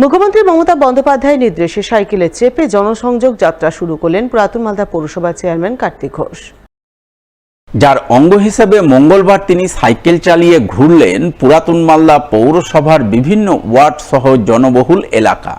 মুখ্যমন্ত্রী মমতা বন্দ্যোপাধ্যায়ের নির্দেশে সাইকেলে চেপে জনসংযোগ যাত্রা শুরু করলেন পুরাতন মালদা পৌরসভা চেয়ারম্যান কার্তিক ঘোষ। যার অঙ্গ হিসেবে মঙ্গলবার তিনি সাইকেল চালিয়ে ঘুরলেন পুরাতন মালদা পৌরসভার বিভিন্ন ওয়ার্ড সহ জনবহুল এলাকা।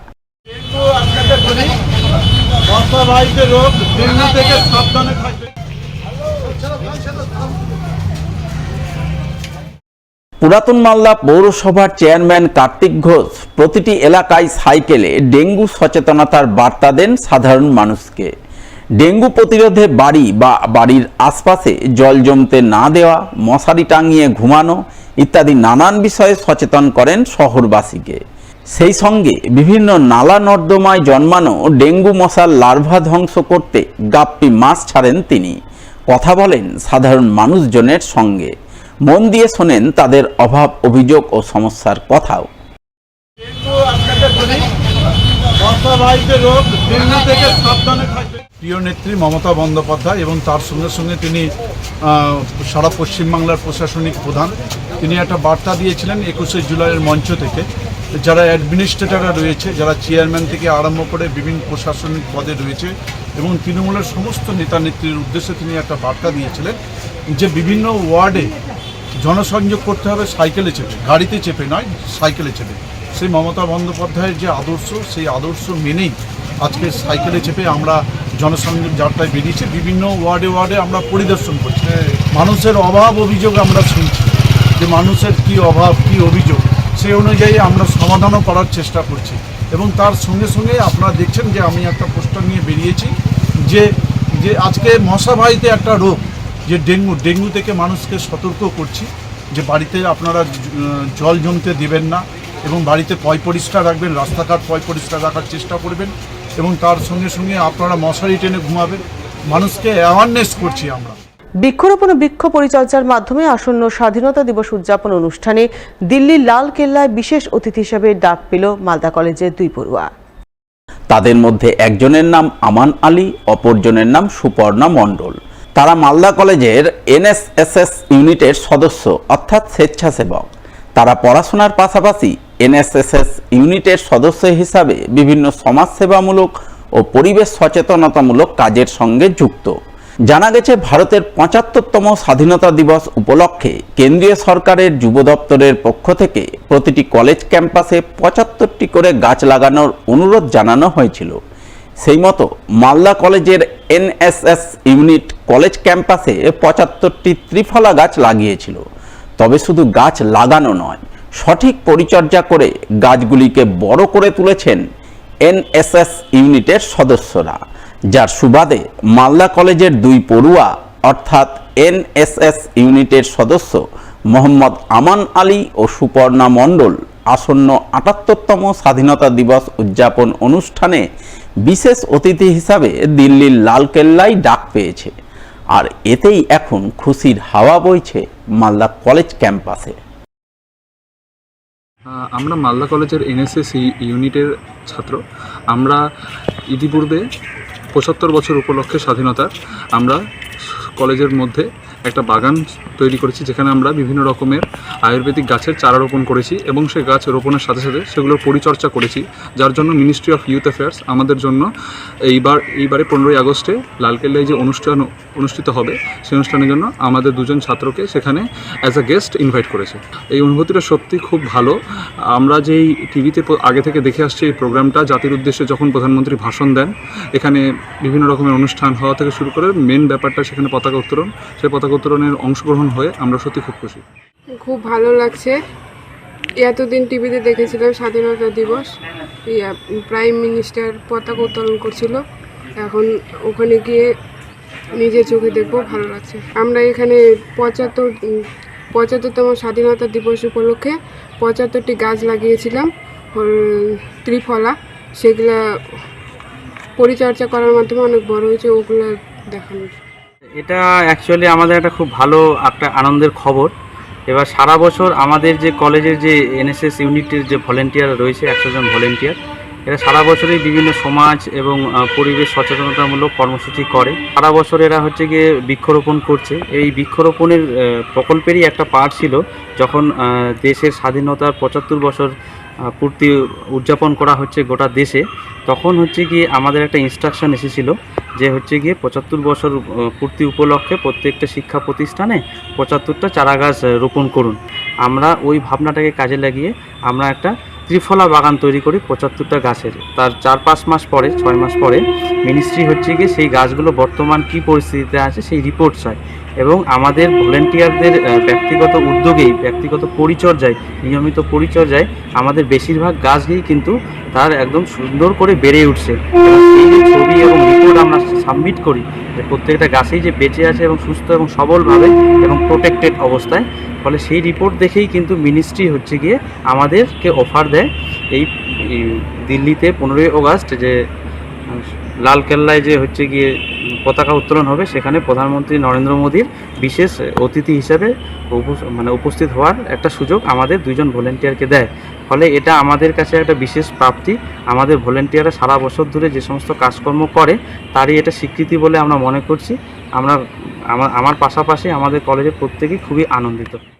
পুরাতন মালদা পৌরসভার চেয়ারম্যান কার্তিক ঘোষ প্রতিটি এলাকায় সাইকেলে ডেঙ্গু সচেতনতার বার্তা দেন সাধারণ মানুষকে। ডেঙ্গু প্রতিরোধে বাড়ি বা বাড়ির আশপাশে জল জমতে না দেওয়া, মশারি টাঙিয়ে ঘুমানো ইত্যাদি নানান বিষয়ে সচেতন করেন শহরবাসীকে। সেই সঙ্গে বিভিন্ন নালা নর্দমায় জন্মানো ডেঙ্গু মশার লার্ভা ধ্বংস করতে গাপ্পি মাছ ছাড়েন তিনি। কথা বলেন সাধারণ মানুষজনের সঙ্গে, মন দিয়ে শোনেন তাদের অভাব, অভিযোগ ও সমস্যার কথাও। প্রিয় নেত্রী মমতা বন্দ্যোপাধ্যায় এবং তার সঙ্গে সঙ্গে তিনি সারা পশ্চিমবাংলার প্রশাসনিক প্রধান, তিনি একটা বার্তা দিয়েছিলেন 21শে জুলাইয়ের মঞ্চ থেকে। যারা অ্যাডমিনিস্ট্রেটররা রয়েছে, যারা চেয়ারম্যান থেকে আরম্ভ করে বিভিন্ন প্রশাসনিক পদে রয়েছে এবং তৃণমূলের সমস্ত নেতা নেত্রীর উদ্দেশ্যে তিনি একটা বার্তা দিয়েছিলেন যে বিভিন্ন ওয়ার্ডে জনসংযোগ করতে হবে সাইকেলে চেপে, গাড়িতে চেপে নয়, সাইকেলে চেপে। সেই মমতা বন্দ্যোপাধ্যায়ের যে আদর্শ, সেই আদর্শ মেনেই আজকে সাইকেলে চেপে আমরা জনসংযোগ যাত্রায় বেরিয়েছি। বিভিন্ন ওয়ার্ডে ওয়ার্ডে আমরা পরিদর্শন করছি, মানুষের অভাব অভিযোগ আমরা শুনছি যে মানুষের কি অভাব, কি অভিযোগ, সেই অনুযায়ী আমরা সমাধানও করার চেষ্টা করছি। এবং তার সঙ্গে সঙ্গে আপনারা দেখছেন যে আমি একটা পোস্টার নিয়ে বেরিয়েছি যে যে আজকে মশাবাহিত একটা রোগ যে ডেঙ্গু থেকে মানুষকে সতর্ক করছি যে বাড়িতে আপনারা জল জমতে দেবেন না এবং বাড়িতে পয় পরিষ্কার রাখবেন, রাস্তাঘাট পয় পরিষ্কার রাখার চেষ্টা করবেন এবং তার সঙ্গে সঙ্গে আপনারা মশারি টেনে ঘুমাবেন। মানুষকে অ্যাওয়ারনেস করছি আমরা। বৃক্ষরোপণ ও বৃক্ষ পরিচর্যার মাধ্যমে আসন্ন স্বাধীনতা দিবস উদযাপন অনুষ্ঠানে দিল্লির লাল কেল্লায় বিশেষ অতিথি হিসেবে ডাক পেল মালদা কলেজের 2 পড়ুয়া। তাদের মধ্যে একজনের নাম আমান আলী, অপরজনের নাম সুপর্ণা মণ্ডল। তারা মালদা কলেজের এনএসএস ইউনিটের সদস্য অর্থাৎ স্বেচ্ছাসেবক। তারা পড়াশোনার পাশাপাশি এনএসএস ইউনিটের সদস্য হিসাবে বিভিন্ন সমাজসেবামূলক ও পরিবেশ সচেতনতামূলক কাজের সঙ্গে যুক্ত। জানা গেছে ভারতের 75তম স্বাধীনতা দিবস উপলক্ষে কেন্দ্রীয় সরকারের যুব দপ্তরের পক্ষ থেকে প্রতিটি কলেজ ক্যাম্পাসে 75টি করে গাছ লাগানোর অনুরোধ জানানো হয়েছিল। সেই মতো মালদা কলেজের এনএসএস ইউনিট কলেজ ক্যাম্পাসে 75টি ত্রিফলা গাছ লাগিয়েছিল। তবে শুধু গাছ লাগানো নয়, সঠিক পরিচর্যা করে গাছগুলিকে বড় করে তুলেছেন এনএসএস ইউনিটের সদস্যরা, যার সুবাদে মালদা কলেজের 2 পড়ুয়া অর্থাৎ এনএসএস ইউনিটের সদস্য মোহাম্মদ আমান আলী ও সুপর্ণা মণ্ডল আসন্ন 78তম স্বাধীনতা দিবস উদযাপন অনুষ্ঠানে বিশেষ অতিথি হিসাবে দিল্লির লালকেল্লায় ডাক পেয়েছে। আর এতেই এখন খুশির হাওয়া বইছে মালদা কলেজ ক্যাম্পাসে। আমরা মালদা কলেজের এনএসএস ইউনিটের ছাত্র। আমরা ইতিপূর্বে 75 বছর উপলক্ষে স্বাধীনতার আমরা কলেজের মধ্যে একটা বাগান তৈরি করেছি, যেখানে আমরা বিভিন্ন রকমের আয়ুর্বেদিক গাছের চারা রোপণ করেছি এবং সেই গাছ রোপণের সাথে সাথে সেগুলোর পরিচর্যা করেছি, যার জন্য মিনিস্ট্রি অফ ইউথ অ্যাফেয়ার্স আমাদের জন্য এইবারে 15ই আগস্টে লালকেল্লায় যে অনুষ্ঠান অনুষ্ঠিত হবে সেই অনুষ্ঠানের জন্য আমাদের 2জন ছাত্রকে সেখানে অ্যাজ আ গেস্ট ইনভাইট করেছে। এই অনুভূতিটা সত্যি খুব ভালো। আমরা যেই টিভিতে আগে থেকে দেখে আসছি এই প্রোগ্রামটা জাতির উদ্দেশ্যে যখন প্রধানমন্ত্রী ভাষণ দেন, এখানে বিভিন্ন রকমের অনুষ্ঠান হওয়া থেকে শুরু করে মেন ব্যাপারটা সেখানে পতাকা উত্তোলন, সেই পতাকা উত্তোলনের অংশগ্রহণ হয়ে আমরা সত্যি খুব খুশি। খুব ভালো লাগছে। এতদিন টিভিতে দেখেছিলাম স্বাধীনতা দিবস, প্রাইম মিনিস্টার পতাকা উত্তোলন করছিল, এখন ওখানে গিয়ে নিজের চোখে দেখবো, ভালো লাগছে। আমরা এখানে 75তম স্বাধীনতা দিবস উপলক্ষে 75টি গাছ লাগিয়েছিলাম ত্রিফলা, সেগুলা পরিচর্যা করার মাধ্যমে অনেক বড় হয়েছে, ওগুলো দেখানো। এটা অ্যাকচুয়ালি আমাদের একটা খুব ভালো একটা আনন্দের খবর। এবার সারা বছর আমাদের যে কলেজের যে এনএসএস ইউনিটের যে ভলেন্টিয়ার রয়েছে, 100 জন ভলেন্টিয়ার, এরা সারা বছরই বিভিন্ন সমাজ এবং পরিবেশ সচেতনতামূলক কর্মসূচি করে। সারা বছর এরা হচ্ছে গিয়ে বৃক্ষরোপণ করছে। এই বৃক্ষরোপণের প্রকল্পেরই একটা পার্ট ছিল যখন দেশের স্বাধীনতার 75 বছর পূর্তি উদযাপন করা হচ্ছে গোটা দেশে, তখন হচ্ছে গিয়ে আমাদের একটা ইনস্ট্রাকশন এসেছিল যে হচ্ছে গিয়ে 75 বছর পূর্তি উপলক্ষে প্রত্যেকটা শিক্ষা প্রতিষ্ঠানে 75টা চারা গাছ রোপণ করুন। আমরা ওই ভাবনাটাকে কাজে লাগিয়ে আমরা একটা ত্রিফলা বাগান তৈরি করি 75টা গাছের। তার 4-5 মাস পরে, 6 মাস পরে মিনিস্ট্রি হচ্ছে গিয়ে সেই গাছগুলো বর্তমান কী পরিস্থিতিতে আছে সেই রিপোর্ট চায়, এবং আমাদের ভলেন্টিয়ারদের ব্যক্তিগত উদ্যোগেই, ব্যক্তিগত পরিচর্যায়, নিয়মিত পরিচর্যায় আমাদের বেশিরভাগ গাছই কিন্তু তার একদম সুন্দর করে বেড়ে উঠছে। এবং এই যে ছবি এবং রিপোর্ট আমরা সাবমিট করি যে প্রত্যেকটা গাছেই যে বেঁচে আছে এবং সুস্থ এবং সবলভাবে এবং প্রোটেক্টেড অবস্থায়, ফলে সেই রিপোর্ট দেখেই কিন্তু মিনিস্ট্রি হচ্ছে গিয়ে আমাদেরকে অফার দেয় এই দিল্লিতে 15ই আগস্ট যে লালকেল্লায় যে হচ্ছে গিয়ে পতাকা উত্তোলন হবে, সেখানে প্রধানমন্ত্রী নরেন্দ্র মোদীর বিশেষ অতিথি হিসেবে উপস্থিত হওয়ার একটা সুযোগ আমাদের 2 জন ভলেন্টিয়ারকে দেয়। ফলে এটা আমাদের কাছে একটা বিশেষ প্রাপ্তি। আমাদের ভলেন্টিয়াররা সারা বছর ধরে যে সমস্ত কাজকর্ম করে তারই এটা স্বীকৃতি বলে আমরা মনে করছি। আমার পাশাপাশি আমাদের কলেজের প্রত্যেকেই খুবই আনন্দিত।